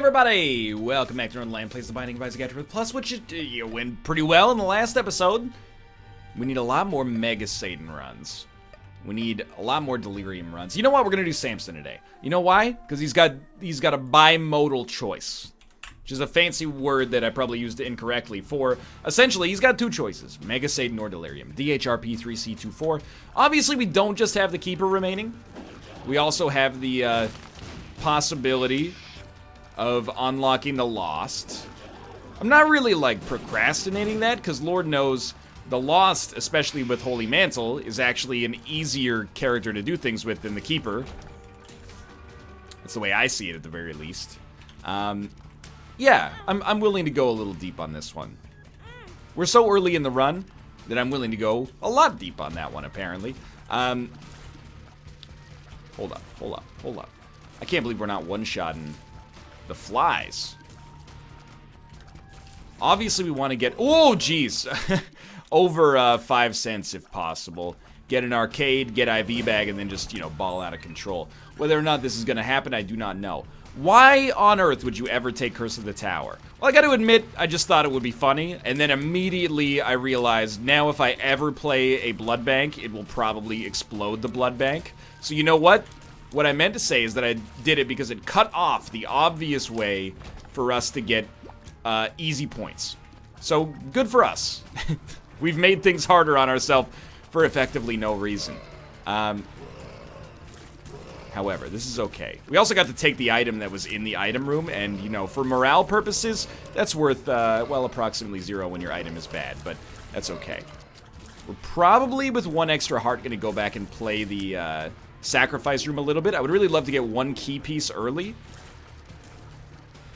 everybody! Welcome back to Northernlion plays the Binding of Isaac Afterbirth Plus, which you went pretty well in the last episode. We need a lot more Mega Satan runs. We need a lot more Delirium runs. You know what? We're gonna do Samson today. You know why? Because he's got a bimodal choice, which is a fancy word that I probably used incorrectly for. Essentially, he's got two choices: Mega Satan or Delirium. DHRP3C24. Obviously, we don't just have the Keeper remaining. We also have the possibility of unlocking the Lost. I'm not really like procrastinating that, because Lord knows the Lost, especially with Holy Mantle, is actually an easier character to do things with than the Keeper. That's the way I see it, at the very least. Yeah, I'm willing to go a little deep on this one. We're so early in the run that I'm willing to go a lot deep on that one, apparently. Hold up. I can't believe we're not one-shotting the flies. Obviously, we want to get... Oh, jeez. Over 5 cents, if possible. Get an arcade, get IV bag, and then just, you know, ball out of control. Whether or not this is going to happen, I do not know. Why on earth would you ever take Curse of the Tower? Well, I got to admit, I just thought it would be funny, and then immediately I realized, now if I ever play a blood bank, it will probably explode the blood bank. So you know what? What I meant to say is that I did it because it cut off the obvious way for us to get easy points. So, good for us. We've made things harder on ourselves for effectively no reason. However, this is okay. We also got to take the item that was in the item room, and, you know, for morale purposes, that's worth, well, approximately 0 when your item is bad, but that's okay. We're probably, with 1 extra heart, going to go back and play the sacrifice room a little bit. I would really love to get 1 key piece early.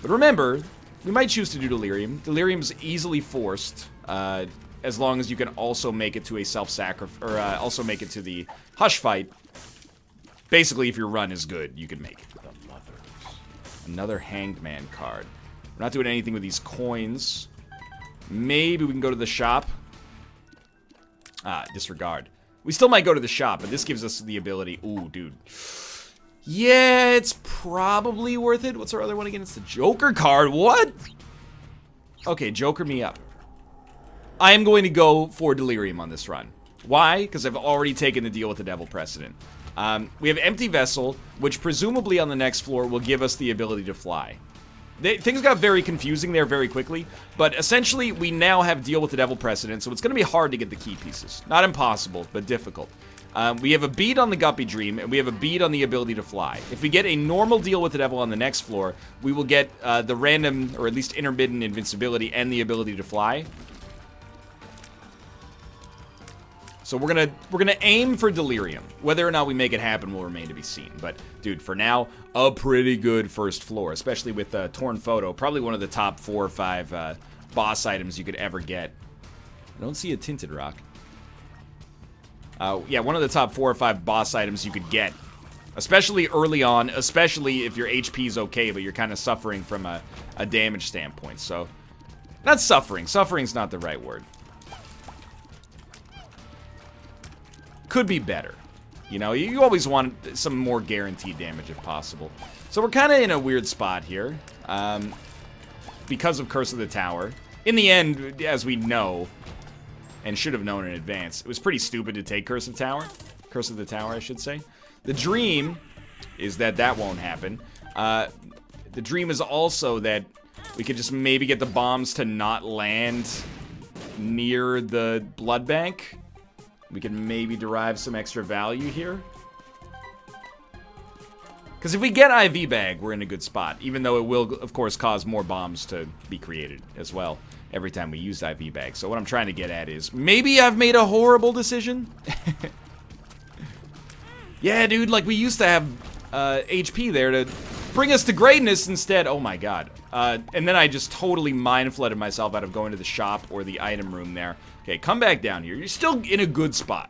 But remember, we might choose to do Delirium. Delirium's easily forced, as long as you can also make it to a self-sacrifice, or also make it to the Hush fight. Basically, if your run is good, you can make it. Another Hanged Man card. We're not doing anything with these coins. Maybe we can go to the shop. Disregard. We still might go to the shop, but this gives us the ability... Ooh, dude. Yeah, it's probably worth it. What's our other one again? It's the Joker card. What? Okay, Joker me up. I am going to go for Delirium on this run. Why? Because I've already taken the Deal with the Devil precedent. We have Empty Vessel, which presumably on the next floor will give us the ability to fly. Things got very confusing there very quickly, but essentially we now have Deal with the Devil precedent, so it's going to be hard to get the key pieces. Not impossible, but difficult. We have a bead on the Guppy Dream, and we have a bead on the ability to fly. If we get a normal Deal with the Devil on the next floor, we will get the random, or at least intermittent invincibility and the ability to fly. So we're gonna aim for Delirium. Whether or not we make it happen will remain to be seen. But dude, for now, a pretty good first floor, especially with Torn Photo. Probably one of the top 4 or 5 boss items you could ever get. I don't see a Tinted Rock. Yeah, one of the top 4 or 5 boss items you could get, especially early on. Especially if your HP is okay, but you're kind of suffering from a damage standpoint. So, not suffering. Suffering's not the right word. Could be better. You know, you always want some more guaranteed damage if possible. So we're kind of in a weird spot here. Because of Curse of the Tower. In the end, as we know, and should have known in advance, it was pretty stupid to take Curse of the Tower, I should say. The dream is that that won't happen. The dream is also that we could just maybe get the bombs to not land near the blood bank. We can maybe derive some extra value here. Because if we get IV bag, we're in a good spot. Even though it will, of course, cause more bombs to be created as well every time we use IV bag. So what I'm trying to get at is, maybe I've made a horrible decision? Yeah, dude, like we used to have HP there to bring us to greatness instead. Oh my god. And then I just totally mind-flooded myself out of going to the shop or the item room there. Okay, come back down here. You're still in a good spot.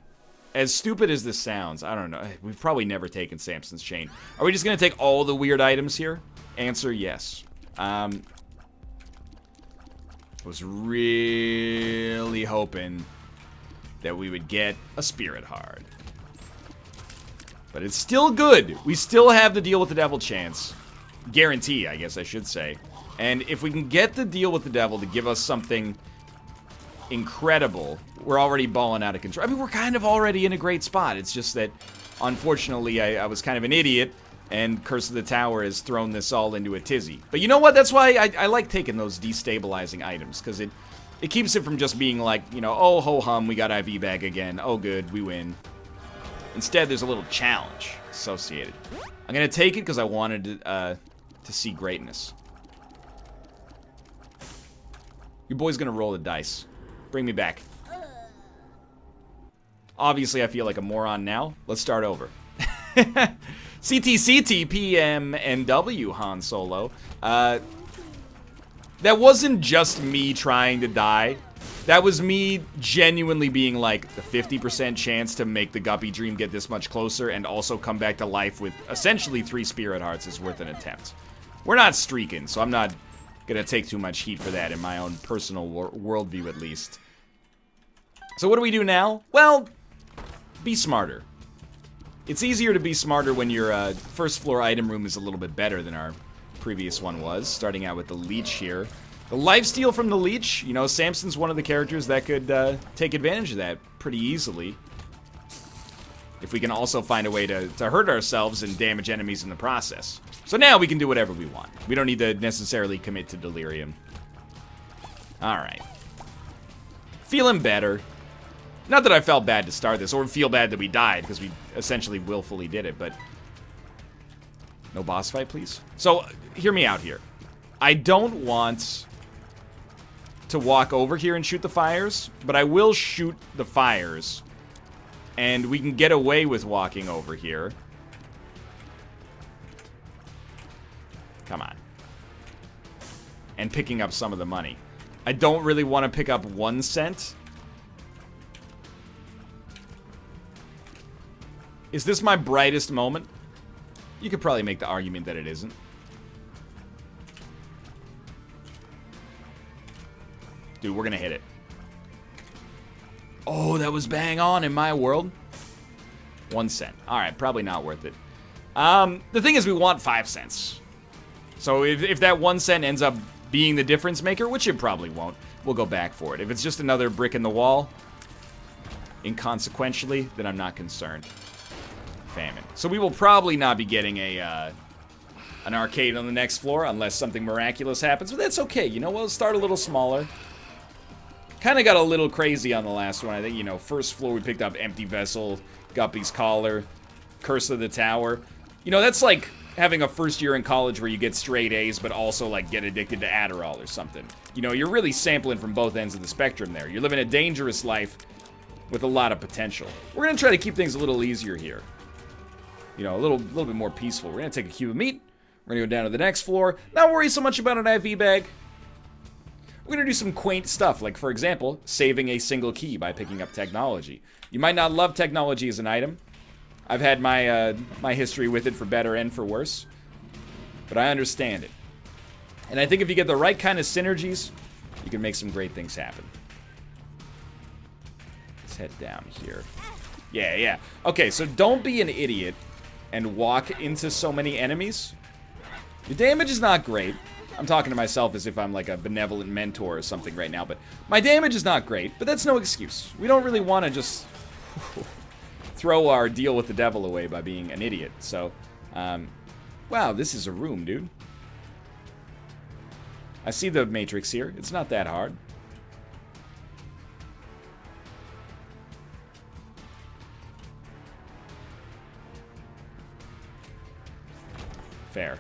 As stupid as this sounds, I don't know. We've probably never taken Samson's Chain. Are we just going to take all the weird items here? Answer, yes. I was really hoping that we would get a Spirit Heart. But it's still good. We still have the Deal with the Devil chance. guarantee, I guess I should say. And if we can get the deal with the devil to give us something incredible, we're already balling out of control. I mean, we're kind of already in a great spot. It's just that, unfortunately, I was kind of an idiot, and Curse of the Tower has thrown this all into a tizzy. But you know what? That's why I like taking those destabilizing items, because it keeps it from just being like, you know, oh, ho-hum, we got IV bag again. Oh, good, we win. Instead, there's a little challenge associated. I'm going to take it because I wanted to see greatness. Your boy's going to roll the dice. Bring me back. Obviously, I feel like a moron now. Let's start over. CTCT PMNW Han Solo. That wasn't just me trying to die. That was me genuinely being like, the 50% chance to make the Guppy Dream get this much closer and also come back to life with essentially 3 Spirit Hearts is worth an attempt. We're not streaking, so I'm not gonna take too much heat for that in my own personal worldview at least. So what do we do now? Well, be smarter. It's easier to be smarter when your first floor item room is a little bit better than our previous one was, starting out with the Leech here. The lifesteal from the Leech, you know, Samson's one of the characters that could take advantage of that pretty easily. If we can also find a way to hurt ourselves and damage enemies in the process. So now we can do whatever we want. We don't need to necessarily commit to delirium. Alright. Feeling better. Not that I felt bad to start this, or feel bad that we died, because we essentially willfully did it, but... No boss fight, please? So, hear me out here. I don't want to walk over here and shoot the fires, but I will shoot the fires. And we can get away with walking over here. Come on. And picking up some of the money. I don't really want to pick up 1 cent. Is this my brightest moment? You could probably make the argument that it isn't. Dude, we're gonna hit it. Oh, that was bang on in my world. 1 cent. Alright, probably not worth it. The thing is, we want 5 cents. So if that 1 cent ends up being the difference maker, which it probably won't, we'll go back for it. If it's just another brick in the wall, inconsequentially, then I'm not concerned. Famine. So we will probably not be getting an arcade on the next floor unless something miraculous happens, but that's okay. You know, we'll start a little smaller. Kind of got a little crazy on the last one. I think, you know, first floor we picked up Empty Vessel, Guppy's Collar, Curse of the Tower. You know, that's like having a first year in college where you get straight A's but also like get addicted to Adderall or something. You know, you're really sampling from both ends of the spectrum there. You're living a dangerous life with a lot of potential. We're gonna try to keep things a little easier here. You know, a little bit more peaceful. We're gonna take a cube of meat. We're gonna go down to the next floor. Not worry so much about an IV bag. We're gonna do some quaint stuff, like, for example, saving a single key by picking up technology. You might not love technology as an item. I've had my my history with it for better and for worse. But I understand it. And I think if you get the right kind of synergies, you can make some great things happen. Let's head down here. Yeah. Okay, so don't be an idiot and walk into so many enemies. Your damage is not great. I'm talking to myself as if I'm like a benevolent mentor or something right now, but my damage is not great, but that's no excuse. We don't really want to just throw our deal with the devil away by being an idiot. So, wow, this is a room, dude. I see the matrix here. It's not that hard. Fair.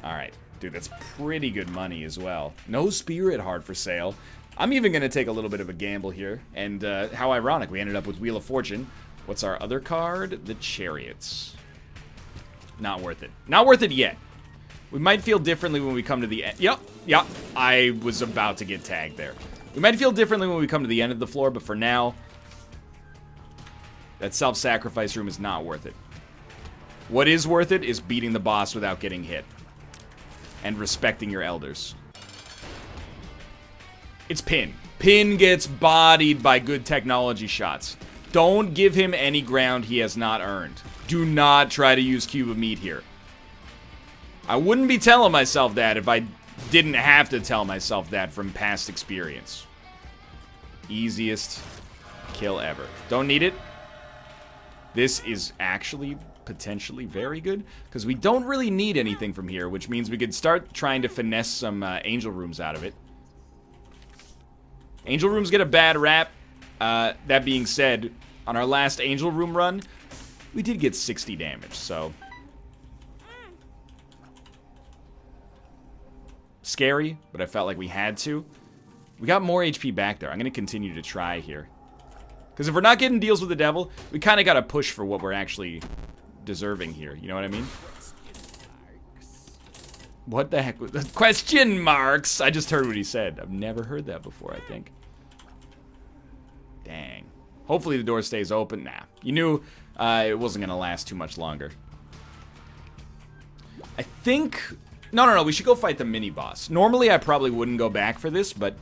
Alright. Dude, that's pretty good money as well. No Spirit Heart for sale. I'm even going to take a little bit of a gamble here. And how ironic, we ended up with Wheel of Fortune. What's our other card? The Chariots. Not worth it. Not worth it yet. We might feel differently when we come to the end. Yep. I was about to get tagged there. We might feel differently when we come to the end of the floor, but for now, that self-sacrifice room is not worth it. What is worth it is beating the boss without getting hit. And respecting your elders. It's Pin. Pin gets bodied by good technology shots. Don't give him any ground he has not earned. Do not try to use Cube of Meat here. I wouldn't be telling myself that if I didn't have to tell myself that from past experience. Easiest kill ever. Don't need it. This is actually potentially very good, because we don't really need anything from here, which means we could start trying to finesse some angel rooms out of it. Angel rooms get a bad rap. That being said, on our last angel room run, we did get 60 damage, so... Scary, but I felt like we had to. We got more HP back there. I'm going to continue to try here. Because if we're not getting deals with the devil, we kind of got to push for what we're actually deserving here. You know what I mean? What the heck was the question marks? I just heard what he said. I've never heard that before, I think. Dang. Hopefully the door stays open. Nah. You knew it wasn't going to last too much longer. I think... No, we should go fight the mini-boss. Normally, I probably wouldn't go back for this, but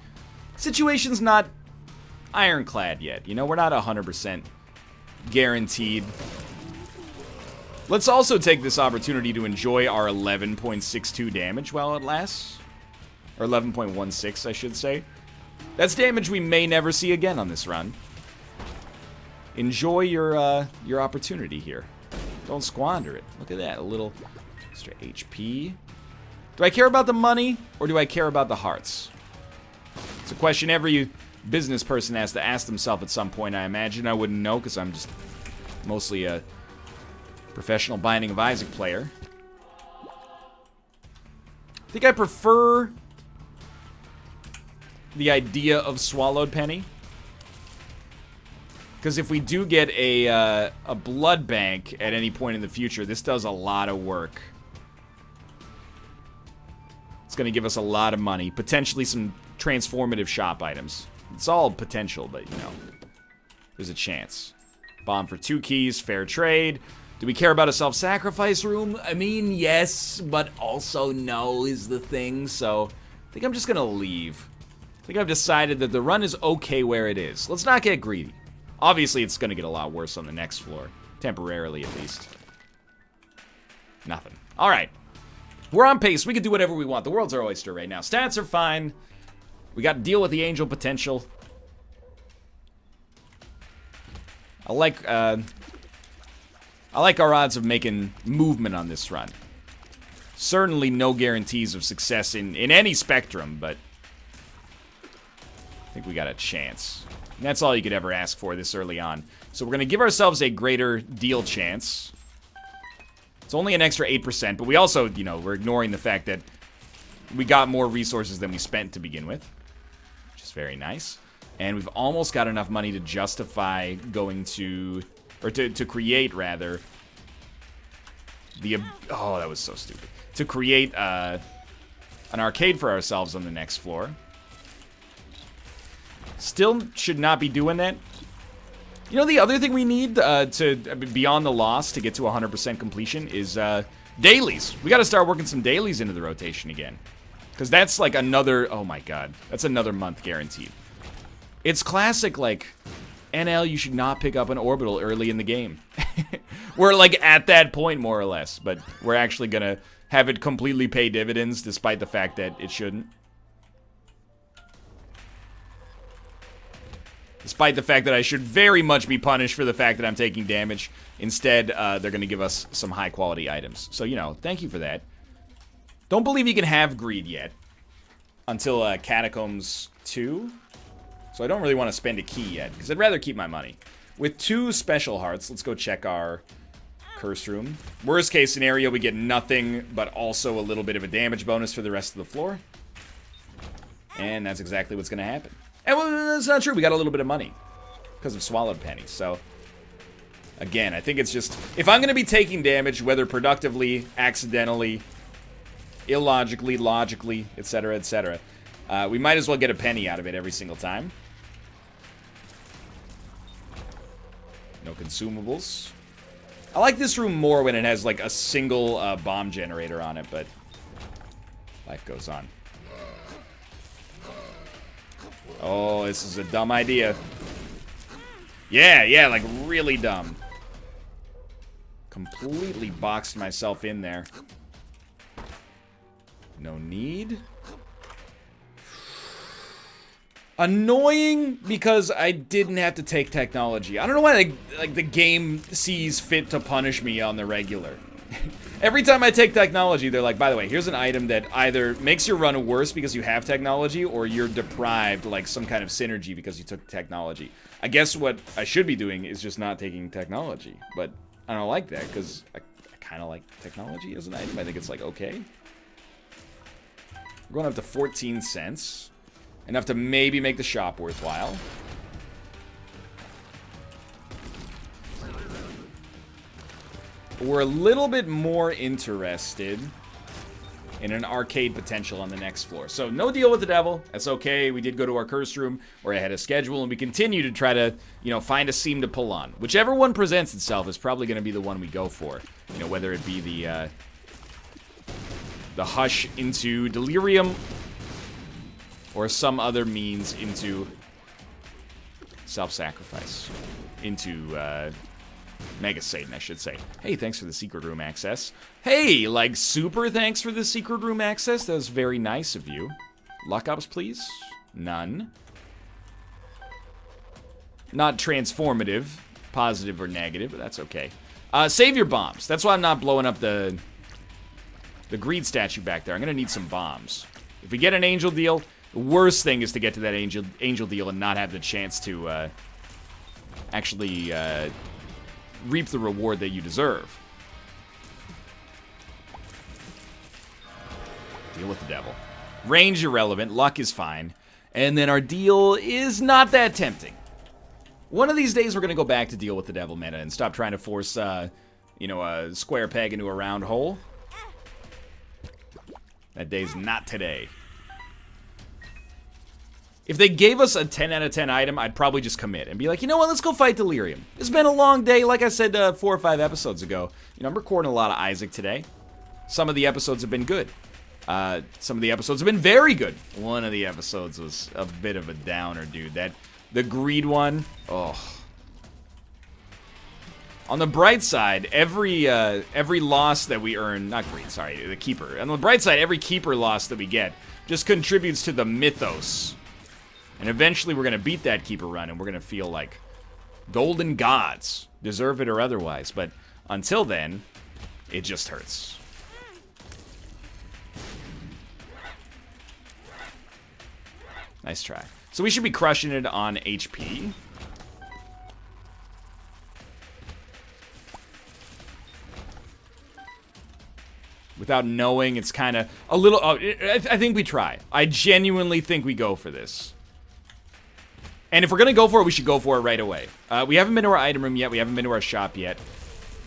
situation's not ironclad yet. You know, we're not 100% guaranteed. Let's also take this opportunity to enjoy our 11.62 damage while it lasts. Or 11.16, I should say. That's damage we may never see again on this run. Enjoy your opportunity here. Don't squander it. Look at that, a little extra HP. Do I care about the money, or do I care about the hearts? It's a question every business person has to ask themselves at some point, I imagine. I wouldn't know, because I'm just mostly a professional Binding of Isaac player. I think I prefer the idea of Swallowed Penny. Because if we do get a blood bank at any point in the future, this does a lot of work. It's going to give us a lot of money. Potentially some transformative shop items. It's all potential, but, you know, there's a chance. Bomb for 2 keys, fair trade. Do we care about a self-sacrifice room? I mean, yes, but also no is the thing. So I think I'm just going to leave. I think I've decided that the run is okay where it is. Let's not get greedy. Obviously, it's going to get a lot worse on the next floor. Temporarily, at least. Nothing. All right. We're on pace. We can do whatever we want. The world's our oyster right now. Stats are fine. We got to deal with the angel potential. I like our odds of making movement on this run. Certainly no guarantees of success in any spectrum, but I think we got a chance. And that's all you could ever ask for this early on. So we're going to give ourselves a greater deal chance. It's only an extra 8%, but we also, you know, we're ignoring the fact that we got more resources than we spent to begin with, which is very nice. And we've almost got enough money to justify going to, or to create, rather, the, oh, that was so stupid. To create an arcade for ourselves on the next floor. Still should not be doing that. You know, the other thing we need beyond the loss to get to 100% completion is dailies. We got to start working some dailies into the rotation again. Because that's like another, oh my god, that's another month guaranteed. It's classic, like, NL, you should not pick up an orbital early in the game. We're like at that point, more or less. But we're actually going to have it completely pay dividends, despite the fact that it shouldn't. Despite the fact that I should very much be punished for the fact that I'm taking damage. Instead, they're going to give us some high-quality items. So, you know, thank you for that. Don't believe you can have greed yet. Until Catacombs 2. So I don't really want to spend a key yet, because I'd rather keep my money. With 2 special hearts, let's go check our curse room. Worst case scenario, we get nothing, but also a little bit of a damage bonus for the rest of the floor. And that's exactly what's going to happen. And well, that's not true. We got a little bit of money because of Swallowed Pennies. So, again, I think it's just... If I'm going to be taking damage, whether productively, accidentally, illogically, logically, etc., etc., we might as well get a penny out of it every single time. No consumables. I like this room more when it has, like, a single bomb generator on it, but life goes on. Oh, this is a dumb idea. Yeah, like really dumb. Completely boxed myself in there. No need. Annoying because I didn't have to take technology. I don't know why like the game sees fit to punish me on the regular. Every time I take technology, they're like, by the way, here's an item that either makes your run worse because you have technology, or you're deprived like some kind of synergy because you took technology. I guess what I should be doing is just not taking technology, but I don't like that because I kind of like technology as an item. I think it's like okay. We're going up to 14 cents. Enough to maybe make the shop worthwhile. We're a little bit more interested in an arcade potential on the next floor. So no deal with the devil. That's okay. We did go to our curse room. We're ahead of schedule, and we continue to try to, you know, find a seam to pull on. Whichever one presents itself is probably going to be the one we go for. You know, whether it be the hush into delirium, or some other means into self-sacrifice. Into, Mega Satan, I should say. Hey, thanks for the secret room access. Hey, like, super thanks for the secret room access. That was very nice of you. Luck ups, please? None. Not transformative, positive or negative, but that's okay. Save your bombs. That's why I'm not blowing up the greed statue back there. I'm gonna need some bombs. If we get an angel deal, the worst thing is to get to that angel deal and not have the chance to actually reap the reward that you deserve. Deal with the devil. Range irrelevant. Luck is fine. And then our deal is not that tempting. One of these days we're going to go back to deal with the devil meta and stop trying to force, you know, a square peg into a round hole. That day's not today. If they gave us a 10 out of 10 item, I'd probably just commit and be like, you know what, let's go fight Delirium. It's been a long day, like I said 4 or 5 episodes ago. You know, I'm recording a lot of Isaac today. Some of the episodes have been good. Some of the episodes have been very good. One of the episodes was a bit of a downer, dude. The greed one, oh. On the bright side, every loss that we earn, not greed, sorry, the keeper. On the bright side, every keeper loss that we get just contributes to the mythos. And eventually we're going to beat that keeper run, and we're going to feel like golden gods, deserve it or otherwise. But until then, it just hurts. Nice try. So we should be crushing it on HP. Without knowing, it's kind of a little... I think we try. I genuinely think we go for this. And if we're going to go for it, we should go for it right away. We haven't been to our item room yet. We haven't been to our shop yet.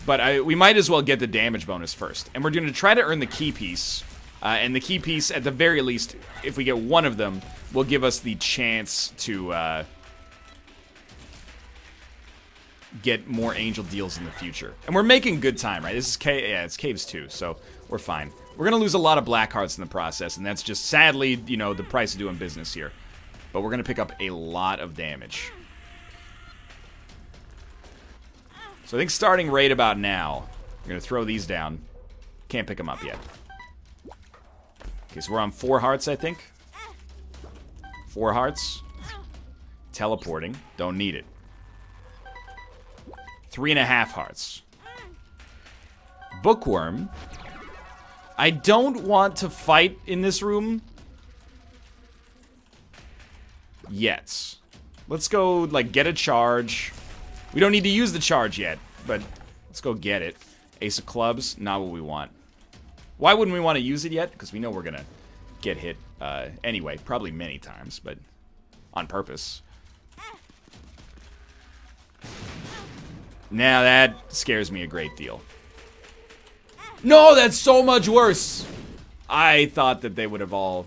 But we might as well get the damage bonus first. And we're going to try to earn the key piece. And the key piece, at the very least, if we get one of them, will give us the chance to get more angel deals in the future. And we're making good time, right? This is yeah, it's caves 2, so we're fine. We're going to lose a lot of black hearts in the process, and that's just sadly, you know, the price of doing business here. But we're going to pick up a lot of damage. So I think starting right about now, we're going to throw these down. Can't pick them up yet. Okay, so we're on 4 hearts, I think. 4 hearts. Teleporting. Don't need it. 3.5 hearts. Bookworm. I don't want to fight in this room yet. Let's go, like, get a charge. We don't need to use the charge yet, but let's go get it. Ace of clubs, not what we want. Why wouldn't we want to use it yet? Because we know we're gonna get hit anyway, probably many times, but on purpose. Now that scares me a great deal. No, that's so much worse. I thought that they would have all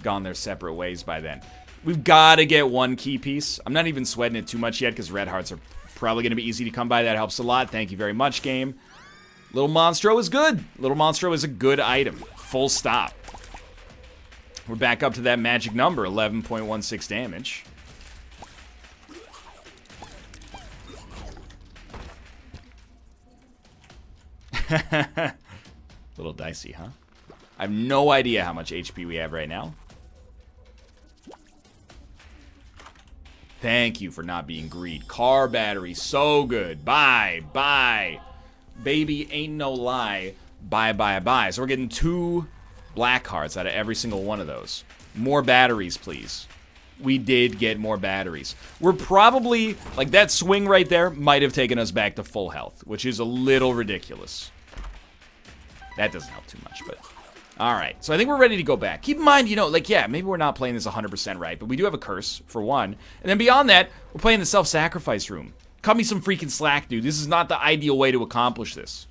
gone their separate ways by then. We've got to get one key piece. I'm not even sweating it too much yet because red hearts are probably going to be easy to come by. That helps a lot. Thank you very much, game. Little Monstro is good. Little Monstro is a good item. Full stop. We're back up to that magic number, 11.16 damage. Little dicey, huh? I have no idea how much HP we have right now. Thank you for not being greed. Car battery, so good. Bye, bye. Baby ain't no lie. Bye, bye, bye. So we're getting 2 black hearts out of every single one of those. More batteries, please. We did get more batteries. We're probably, like, that swing right there might have taken us back to full health, which is a little ridiculous. That doesn't help too much, but... Alright, so I think we're ready to go back. Keep in mind, you know, like, yeah, maybe we're not playing this 100% right, but we do have a curse, for one. And then beyond that, we're playing the self-sacrifice room. Cut me some freaking slack, dude. This is not the ideal way to accomplish this.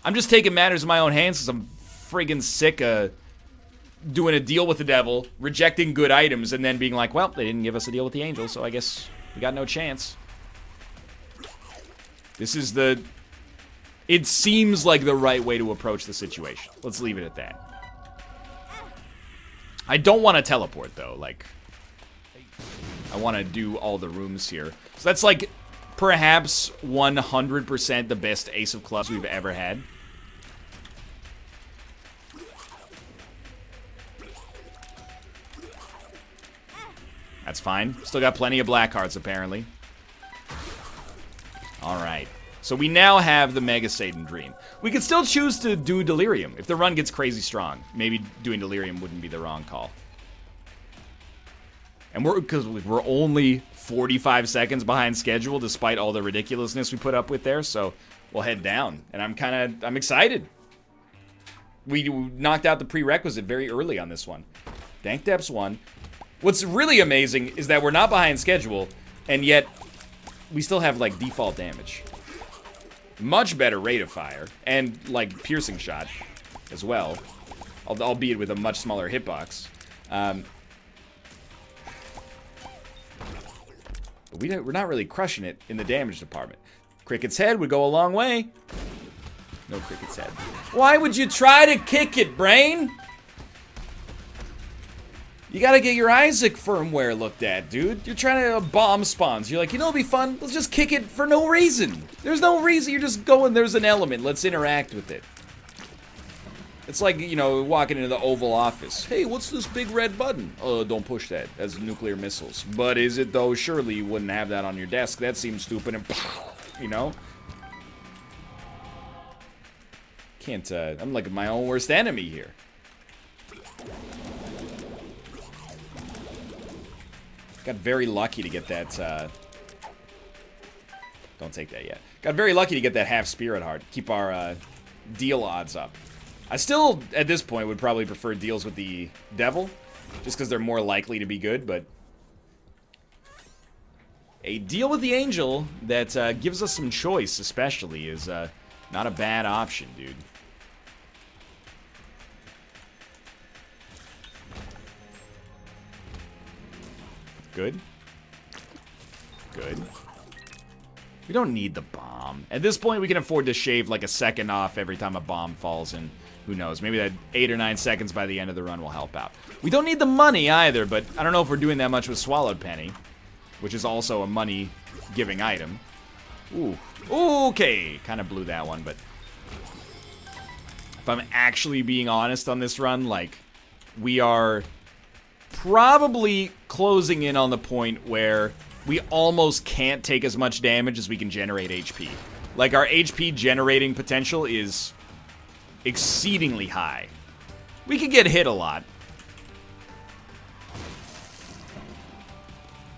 I'm just taking matters in my own hands because I'm friggin' sick of doing a deal with the devil, rejecting good items, and then being like, well, they didn't give us a deal with the angel, so I guess we got no chance. This is the... It seems like the right way to approach the situation. Let's leave it at that. I don't want to teleport, though. Like, I want to do all the rooms here. So that's, like, perhaps 100% the best ace of clubs we've ever had. That's fine. Still got plenty of black hearts, apparently. Alright. So we now have the Mega Satan Dream. We could still choose to do Delirium. If the run gets crazy strong, maybe doing Delirium wouldn't be the wrong call. And because we're only 45 seconds behind schedule, despite all the ridiculousness we put up with there, so we'll head down. And I'm excited. We knocked out the prerequisite very early on this one. Dank Depths 1. What's really amazing is that we're not behind schedule, and yet we still have, like, default damage. Much better rate of fire, and, like, piercing shot as well, albeit with a much smaller hitbox. But we're not really crushing it in the damage department. Cricket's head would go a long way. No Cricket's head. Why would you try to kick it, brain? You gotta get your Isaac firmware looked at, dude. You're trying to bomb spawns. You're like, you know, it'll be fun. Let's just kick it for no reason. There's no reason. You're just going, there's an element. Let's interact with it. It's like, you know, walking into the Oval Office. Hey, what's this big red button? Oh, don't push that. That's nuclear missiles. But is it, though? Surely you wouldn't have that on your desk. That seems stupid. And, you know? Can't, I'm like my own worst enemy here. Got very lucky to get that, don't take that yet. Got very lucky to get that half spirit heart. Keep our, deal odds up. I still, at this point, would probably prefer deals with the devil. Just because they're more likely to be good, but... A deal with the angel that, gives us some choice, especially, is, not a bad option, dude. Good. Good. We don't need the bomb. At this point, we can afford to shave like a second off every time a bomb falls, and who knows, maybe that 8 or 9 seconds by the end of the run will help out. We don't need the money either, but I don't know if we're doing that much with Swallowed Penny, which is also a money-giving item. Ooh. Okay. Kind of blew that one, but if I'm actually being honest on this run, like, we are probably closing in on the point where we almost can't take as much damage as we can generate HP. Like, our HP generating potential is exceedingly high. We could get hit a lot.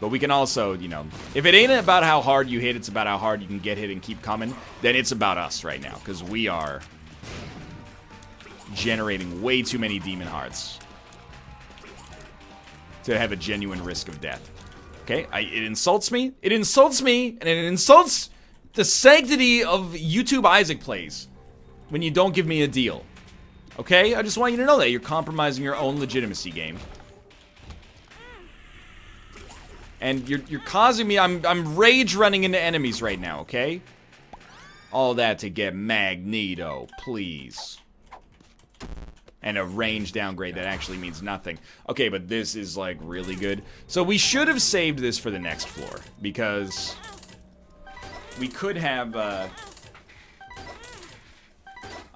But we can also, you know, if it ain't about how hard you hit, it's about how hard you can get hit and keep coming, then it's about us right now, because we are generating way too many demon hearts to have a genuine risk of death. Okay, it insults me. It insults me, and it insults the sanctity of YouTube Isaac plays when you don't give me a deal. Okay, I just want you to know that you're compromising your own legitimacy, game. And you're causing me. I'm rage running into enemies right now. Okay, all that to get Magneto, please. And a range downgrade that actually means nothing. Okay, but this is, like, really good. So we should have saved this for the next floor, because we could have, I'm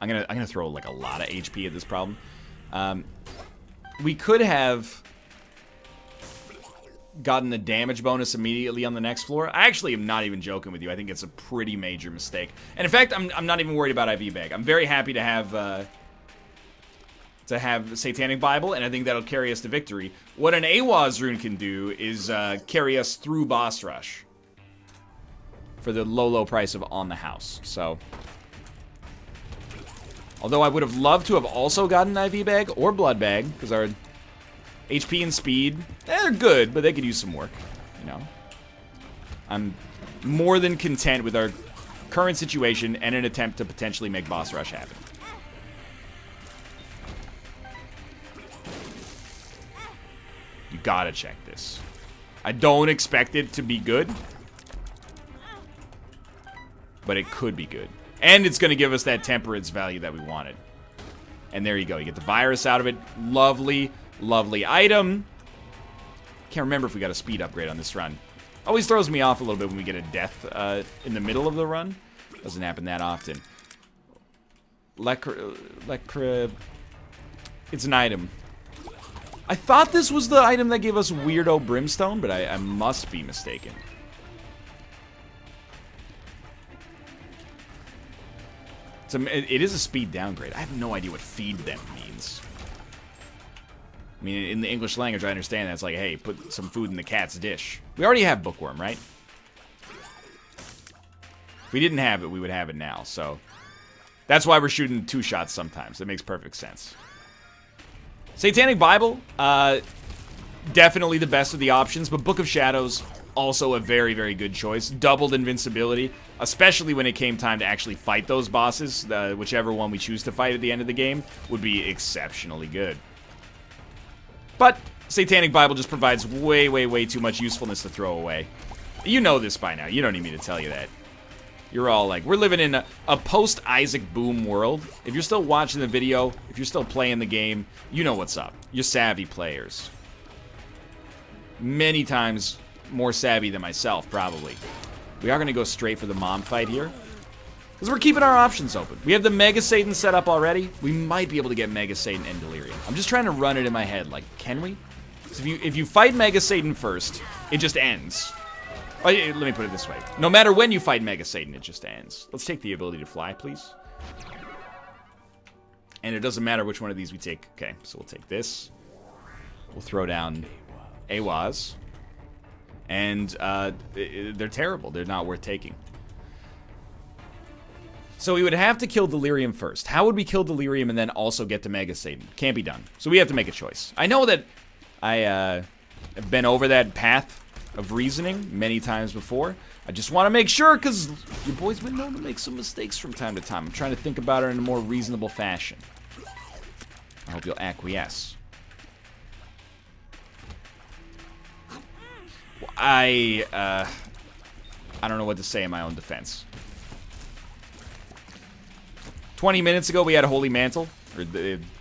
gonna throw, like, a lot of HP at this problem. We could have gotten the damage bonus immediately on the next floor. I actually am not even joking with you. I think it's a pretty major mistake. And in fact, I'm not even worried about IV Bag. I'm very happy to have Satanic Bible, and I think that'll carry us to victory. What an AWAS rune can do is carry us through boss rush for the low price of On the House. So, although I would have loved to have also gotten IV Bag or Blood Bag, because our HP and speed, they're good, but they could use some work, you know. I'm more than content with our current situation and an attempt to potentially make boss rush happen. You gotta check this. I don't expect it to be good, but it could be good. And it's gonna give us that temperance value that we wanted. And there you go. You get the virus out of it. Lovely, lovely item. Can't remember if we got a speed upgrade on this run. Always throws me off a little bit when we get a death in the middle of the run. Doesn't happen that often. Lecra. It's an item. I thought this was the item that gave us Weirdo Brimstone, but I must be mistaken. It is a speed downgrade. I have no idea what feed them means. I mean, in the English language, I understand that. It's like, hey, put some food in the cat's dish. We already have Bookworm, right? If we didn't have it, we would have it now. So that's why we're shooting 2 shots sometimes. That makes perfect sense. Satanic Bible, definitely the best of the options, but Book of Shadows, also a very, very good choice. Doubled invincibility, especially when it came time to actually fight those bosses. Whichever one we choose to fight at the end of the game would be exceptionally good. But Satanic Bible just provides way, way, way too much usefulness to throw away. You know this by now. You don't need me to tell you that. You're all like, we're living in a post-Isaac Boom world. If you're still watching the video, if you're still playing the game, you know what's up. You're savvy players. Many times more savvy than myself, probably. We are going to go straight for the mom fight here, because we're keeping our options open. We have the Mega Satan set up already. We might be able to get Mega Satan and Delirium. I'm just trying to run it in my head. Like, can we? So if you fight Mega Satan first, it just ends. Oh, yeah, let me put it this way. No matter when you fight Mega Satan, it just ends. Let's take the ability to fly, please. And it doesn't matter which one of these we take. Okay, so we'll take this. We'll throw down AWAS. And they're terrible. They're not worth taking. So we would have to kill Delirium first. How would we kill Delirium and then also get to Mega Satan? Can't be done. So we have to make a choice. I know that I have been over that path of reasoning many times before. I just want to make sure, because your boy's been known to make some mistakes from time to time. I'm trying to think about it in a more reasonable fashion. I hope you'll acquiesce. I don't know what to say in my own defense. 20 minutes ago, we had a Holy Mantle. Or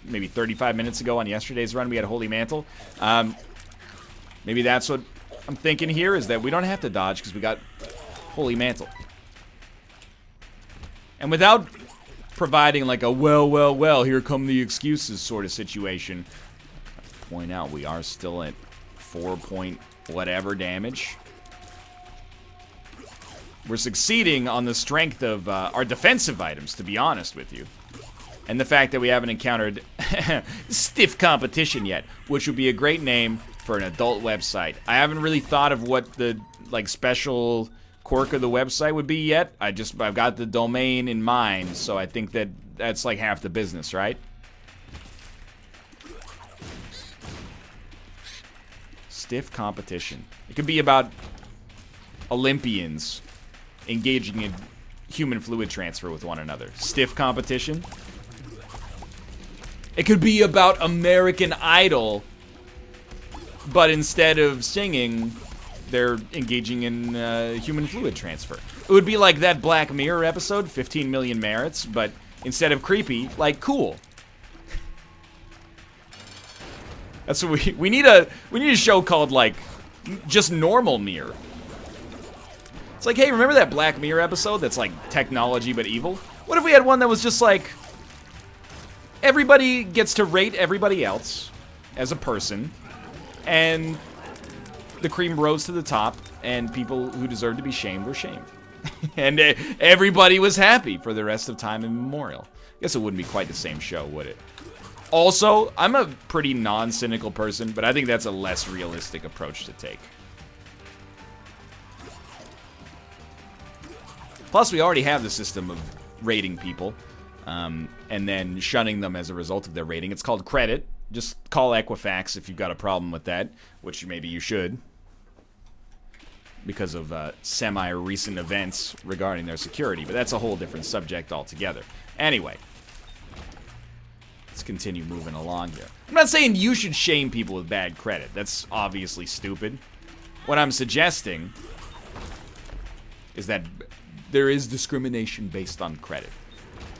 maybe 35 minutes ago on yesterday's run, we had a Holy Mantle. Maybe that's what I'm thinking here, is that we don't have to dodge because we got Holy Mantle. And without providing like a well, here come the excuses sort of situation, I point out we are still at 4 point whatever damage. We're succeeding on the strength of our defensive items, to be honest with you. And the fact that we haven't encountered stiff competition yet, which would be a great name for an adult website. I haven't really thought of what the like special quirk of the website would be yet. I've got the domain in mind, so I think that that's like half the business, right? Stiff competition. It could be about Olympians engaging in human fluid transfer with one another. Stiff competition. It could be about American Idol, but instead of singing, they're engaging in human fluid transfer. It would be like that Black Mirror episode, 15 Million Merits, but instead of creepy, like cool. That's what we need a show called like just Normal Mirror. It's like, hey, remember that Black Mirror episode that's like technology but evil? What if we had one that was just like everybody gets to rate everybody else as a person, and the cream rose to the top, and people who deserved to be shamed were shamed. And everybody was happy for the rest of time immemorial. Guess it wouldn't be quite the same show, would it? Also, I'm a pretty non-cynical person, but I think that's a less realistic approach to take. Plus, we already have the system of rating people, and then shunning them as a result of their rating. It's called credit. Just call Equifax if you've got a problem with that, which maybe you should, because of semi-recent events regarding their security. But that's a whole different subject altogether. Anyway, let's continue moving along here. I'm not saying you should shame people with bad credit. That's obviously stupid. What I'm suggesting is that there is discrimination based on credit.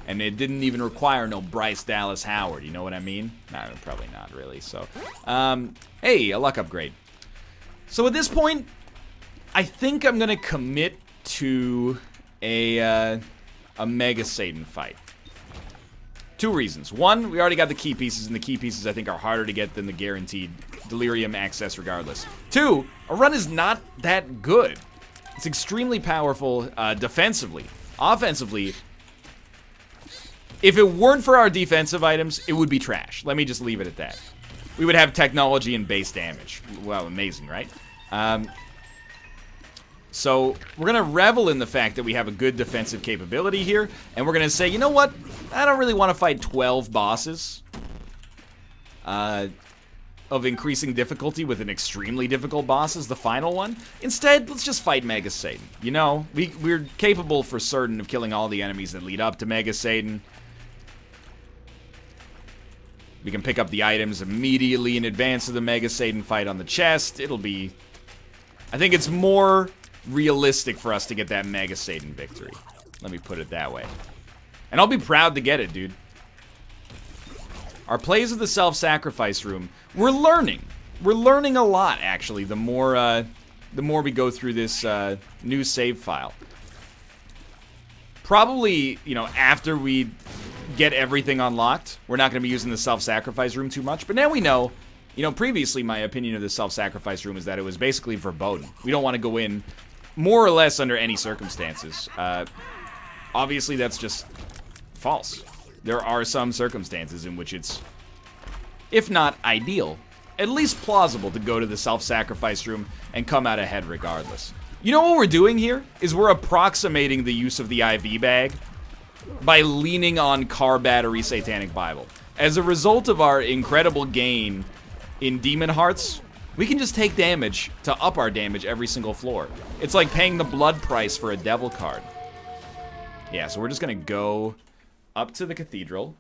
And it didn't even require no Bryce Dallas Howard, you know what I mean? No, probably not really, so. Hey, a luck upgrade. So at this point, I think I'm gonna commit to a Mega Satan fight. Two reasons. One, we already got the key pieces, and the key pieces I think are harder to get than the guaranteed Delirium access regardless. Two, a run is not that good. It's extremely powerful defensively. Offensively, if it weren't for our defensive items, it would be trash. Let me just leave it at that. We would have technology and base damage. Wow, amazing, right? So we're going to revel in the fact that we have a good defensive capability here, and we're going to say, you know what? I don't really want to fight 12 bosses of increasing difficulty with an extremely difficult boss as the final one. Instead, let's just fight Mega Satan. You know, we're capable for certain of killing all the enemies that lead up to Mega Satan. We can pick up the items immediately in advance of the Mega Satan fight on the chest. It'll be... I think it's more realistic for us to get that Mega Satan victory. Let me put it that way. And I'll be proud to get it, dude. Our plays of the self-sacrifice room, we're learning. We're learning a lot, actually, the more we go through this new save file. Probably, you know, after we get everything unlocked, we're not going to be using the self-sacrifice room too much. But now we know, you know, previously my opinion of the self-sacrifice room is that it was basically verboten. We don't want to go in more or less under any circumstances. Obviously, that's just false. There are some circumstances in which it's, if not ideal, at least plausible to go to the self-sacrifice room and come out ahead regardless. You know what we're doing here? Is we're approximating the use of the IV bag by leaning on car battery Satanic Bible. As a result of our incredible gain in Demon Hearts, we can just take damage to up our damage every single floor. It's like paying the blood price for a devil card. Yeah, so we're just gonna go up to the cathedral,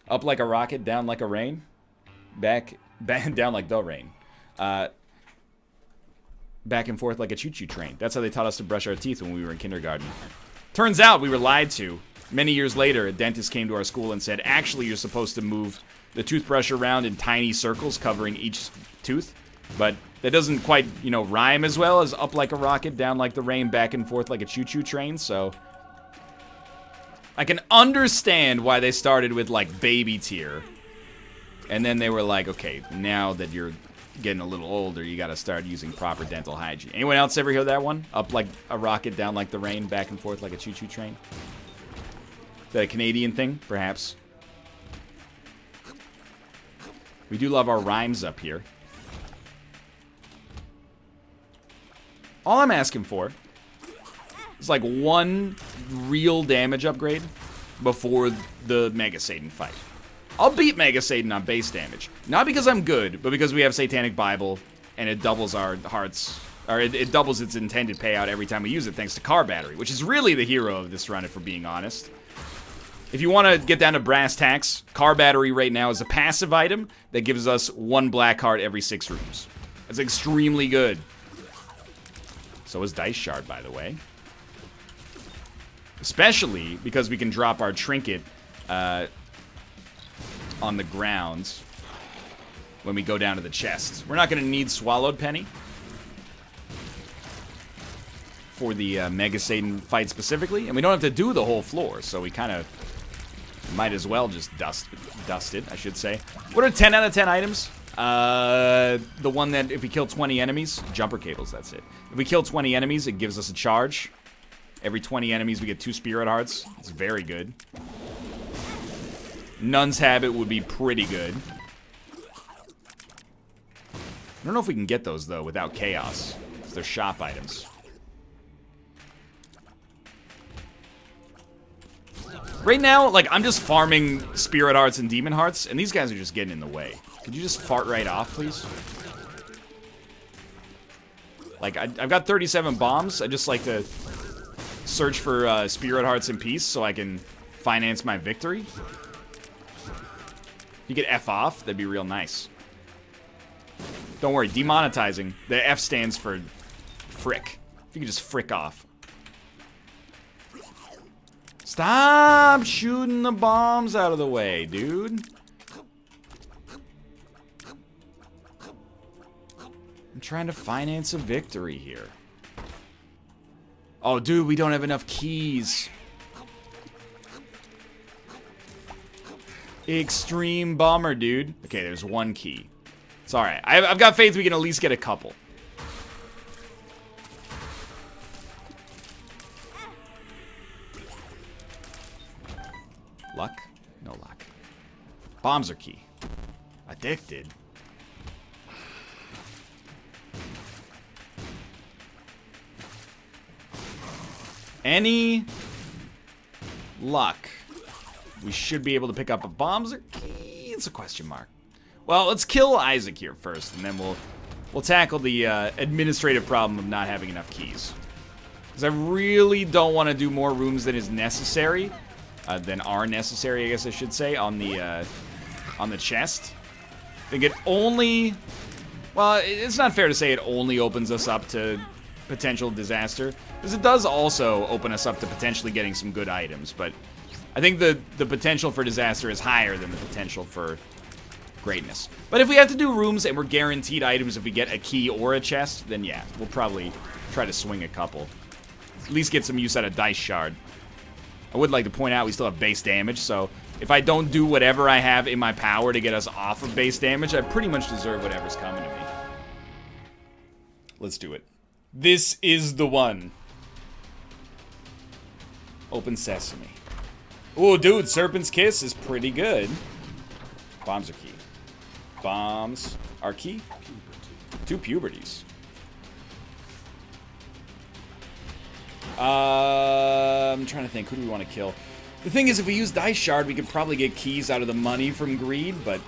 up like a rocket, down like a rain, back down like the rain, back and forth like a choo-choo train. That's how they taught us to brush our teeth when we were in kindergarten. Turns out we were lied to. Many years later, a dentist came to our school and said, actually, you're supposed to move the toothbrush around in tiny circles covering each tooth. But that doesn't quite, you know, rhyme as well as up like a rocket, down like the rain, back and forth like a choo-choo train, so I can understand why they started with, like, baby tier. And then they were like, okay, now that you're getting a little older, you gotta start using proper dental hygiene. Anyone else ever hear that one? Up like a rocket, down like the rain, back and forth like a choo-choo train? Is that a Canadian thing? Perhaps. We do love our rhymes up here. All I'm asking for is like one real damage upgrade before the Mega Satan fight. I'll beat Mega Satan on base damage. Not because I'm good, but because we have Satanic Bible and it doubles our hearts, or it doubles its intended payout every time we use it thanks to Car Battery, which is really the hero of this run if we're being honest. If you want to get down to brass tacks, Car Battery right now is a passive item that gives us 1 black heart every 6 rooms. That's extremely good. So is Dice Shard, by the way. Especially because we can drop our trinket on the ground when we go down to the chest. We're not going to need Swallowed Penny for the Mega Satan fight specifically, and we don't have to do the whole floor, so we kind of Might as well just dust it, I should say. What are 10 out of 10 items? The one that if we kill 20 enemies, jumper cables, that's it. If we kill 20 enemies, it gives us a charge. Every 20 enemies, we get 2 spirit hearts. It's very good. Nun's Habit would be pretty good. I don't know if we can get those, though, without chaos. Because they're shop items. Right now, like, I'm just farming spirit hearts and demon hearts, and these guys are just getting in the way. Could you just fart right off, please? Like, I've got 37 bombs. I just like to search for spirit hearts in peace so I can finance my victory. If you could F off, that'd be real nice. Don't worry, demonetizing. The F stands for frick. If you could just frick off. Stop shooting the bombs out of the way, dude. I'm trying to finance a victory here. Oh, dude, we don't have enough keys. Extreme bummer, dude. Okay, there's 1 key. It's alright. I've got faith we can at least get a couple. Luck? No luck. Bombs are key. Addicted. Any luck? We should be able to pick up a bombs or key? It's a question mark. Well, let's kill Isaac here first, and then we'll tackle the administrative problem of not having enough keys. Because I really don't want to do more rooms than is necessary. Than are necessary, I guess I should say, on the chest. I think it only... Well, it's not fair to say it only opens us up to potential disaster. Because it does also open us up to potentially getting some good items. But I think the potential for disaster is higher than the potential for greatness. But if we have to do rooms and we're guaranteed items if we get a key or a chest, then yeah, we'll probably try to swing a couple. At least get some use out of Dice Shard. I would like to point out we still have base damage, so if I don't do whatever I have in my power to get us off of base damage, I pretty much deserve whatever's coming to me. Let's do it. This is the one. Open sesame. Ooh, dude, Serpent's Kiss is pretty good. Bombs are key. Bombs are key. 2 puberties. I'm trying to think. Who do we want to kill? The thing is, if we use Dice Shard, we could probably get keys out of the money from Greed, but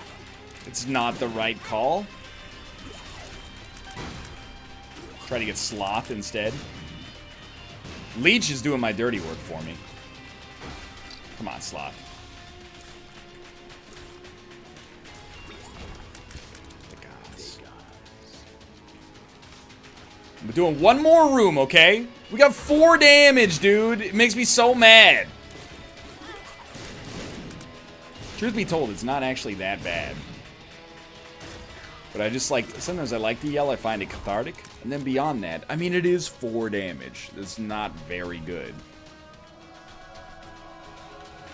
it's not the right call. Try to get Sloth instead. Leech is doing my dirty work for me. Come on, Sloth. I'm doing 1 more room, okay? We got 4 damage, dude. It makes me so mad. Truth be told, it's not actually that bad. But I just like, sometimes I like to yell, I find it cathartic. And then beyond that, I mean, it is 4 damage. That's not very good.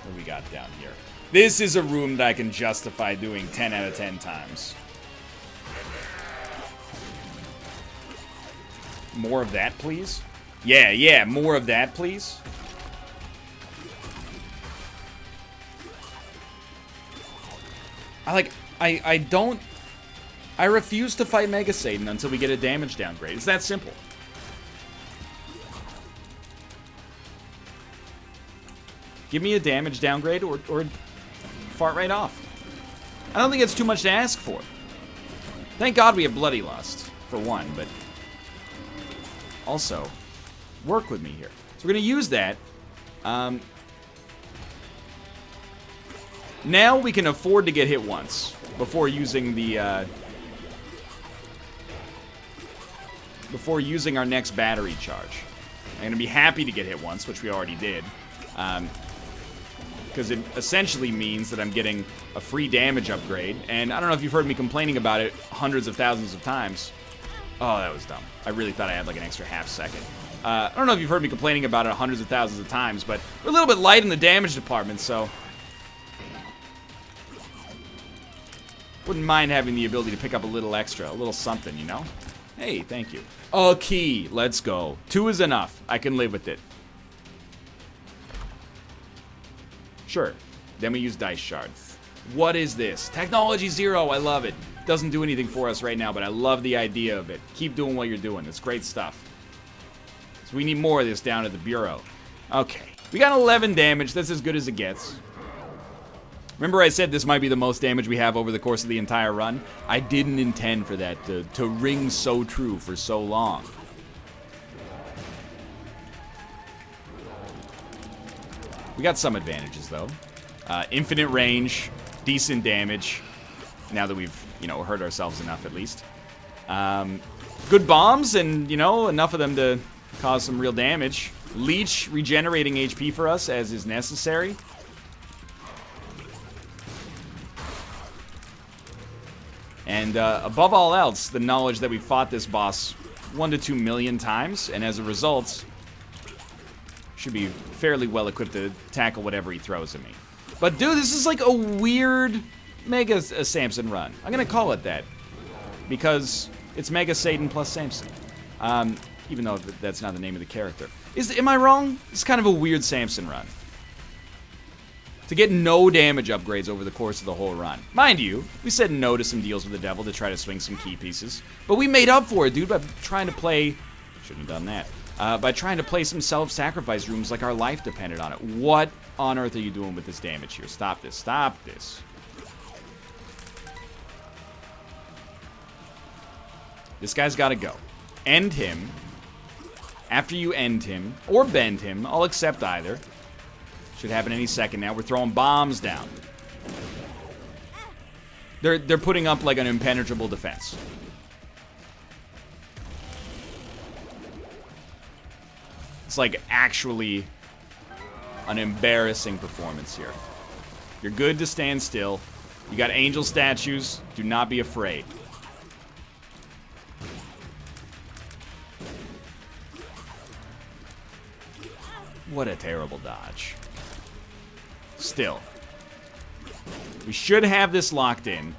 What do we got down here? This is a room that I can justify doing 10 out of 10 times. More of that, please? Yeah, more of that, please. I refuse to fight Mega Satan until we get a damage downgrade. It's that simple. Give me a damage downgrade or fart right off. I don't think it's too much to ask for. Thank God we have Bloody Lust, for one, but also, work with me here. So we're going to use that. Now we can afford to get hit once before using the before using our next battery charge. I'm going to be happy to get hit once, which we already did. Because it essentially means that I'm getting a free damage upgrade. And I don't know if you've heard me complaining about it hundreds of thousands of times. Oh, that was dumb. I really thought I had like an extra half second. I don't know if you've heard me complaining about it hundreds of thousands of times, but we're a little bit light in the damage department, so Wouldn't mind having the ability to pick up a little extra, a little something, you know? Hey, thank you. A key. Let's go. 2 is enough. I can live with it. Sure. Then we use dice shard. What is this? Technology 0. I love it. Doesn't do anything for us right now, but I love the idea of it. Keep doing what you're doing. It's great stuff. So we need more of this down at the bureau. Okay. We got 11 damage. That's as good as it gets. Remember I said this might be the most damage we have over the course of the entire run? I didn't intend for that to ring so true for so long. We got some advantages, though. Infinite range, decent damage. Now that we've, you know, hurt ourselves enough at least. Good bombs and, you know, enough of them to cause some real damage. Leech regenerating HP for us as is necessary. And above all else, the knowledge that we fought this boss 1 to 2 million times, and as a result, should be fairly well equipped to tackle whatever he throws at me. But dude, this is like a weird Mega Samson run. I'm gonna call it that because it's Mega Satan plus Samson. Even though that's not the name of the character. Am I wrong? It's kind of a weird Samson run. To get no damage upgrades over the course of the whole run. Mind you, we said no to some deals with the devil to try to swing some key pieces. But we made up for it, dude, by trying to play... Shouldn't have done that. By trying to play some self-sacrifice rooms like our life depended on it. What on earth are you doing with this damage here? Stop this. Stop this. This guy's got to go. End him. After you end him, or bend him, I'll accept either. Should happen any second now. We're throwing bombs down. They're putting up like an impenetrable defense. It's like actually an embarrassing performance here. You're good to stand still. You got angel statues. Do not be afraid. What a terrible dodge. Still. We should have this locked in.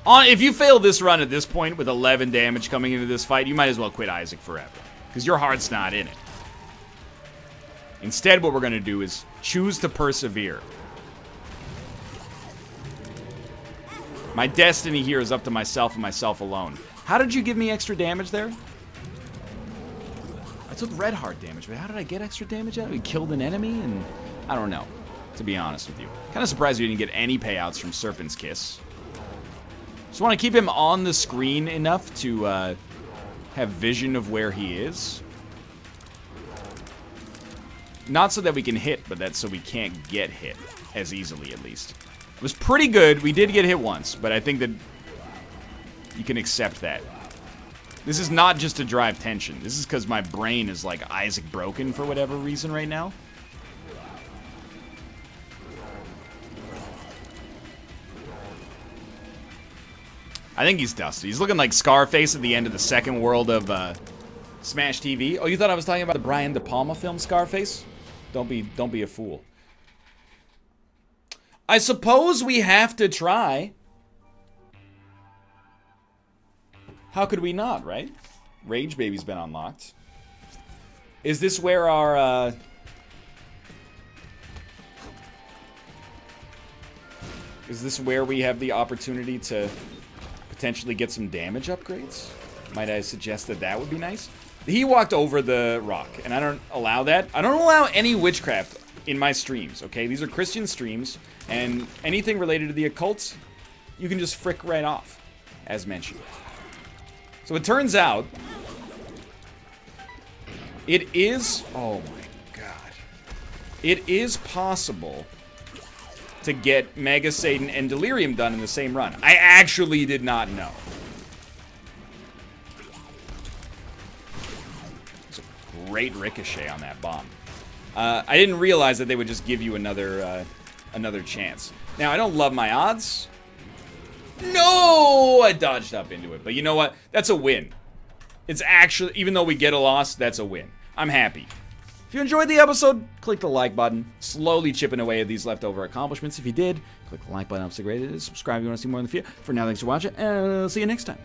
If you fail this run at this point with 11 damage coming into this fight, you might as well quit Isaac forever. Because your heart's not in it. Instead, what we're going to do is choose to persevere. My destiny here is up to myself and myself alone. How did you give me extra damage there? I took red heart damage, but how did I get extra damage out of it? We killed an enemy, and I don't know, to be honest with you. Kind of surprised we didn't get any payouts from Serpent's Kiss. Just want to keep him on the screen enough to have vision of where he is. Not so that we can hit, but that's so we can't get hit as easily, at least. It was pretty good. We did get hit once, but I think that you can accept that. This is not just to drive tension. This is because my brain is like Isaac broken for whatever reason right now. I think he's dusty. He's looking like Scarface at the end of the second world of Smash TV. Oh, you thought I was talking about the Brian De Palma film Scarface? Don't be a fool. I suppose we have to try. How could we not, right? Rage Baby's been unlocked. Is this where our, is this where we have the opportunity to potentially get some damage upgrades? Might I suggest that that would be nice? He walked over the rock, and I don't allow that. I don't allow any witchcraft in my streams, okay? These are Christian streams, and anything related to the occult, you can just frick right off, as mentioned. So it turns out, it is, oh my god, it is possible to get Mega Satan and Delirium done in the same run. I actually did not know. It's a great ricochet on that bomb. I didn't realize that they would just give you another chance. Now, I don't love my odds. No! I dodged up into it. But you know what? That's a win. It's actually, even though we get a loss, that's a win. I'm happy. If you enjoyed the episode, click the like button. Slowly chipping away at these leftover accomplishments. If you did, click the like button. Helps the greatest. Subscribe if you want to see more in the future. For now, thanks for watching, and I'll see you next time.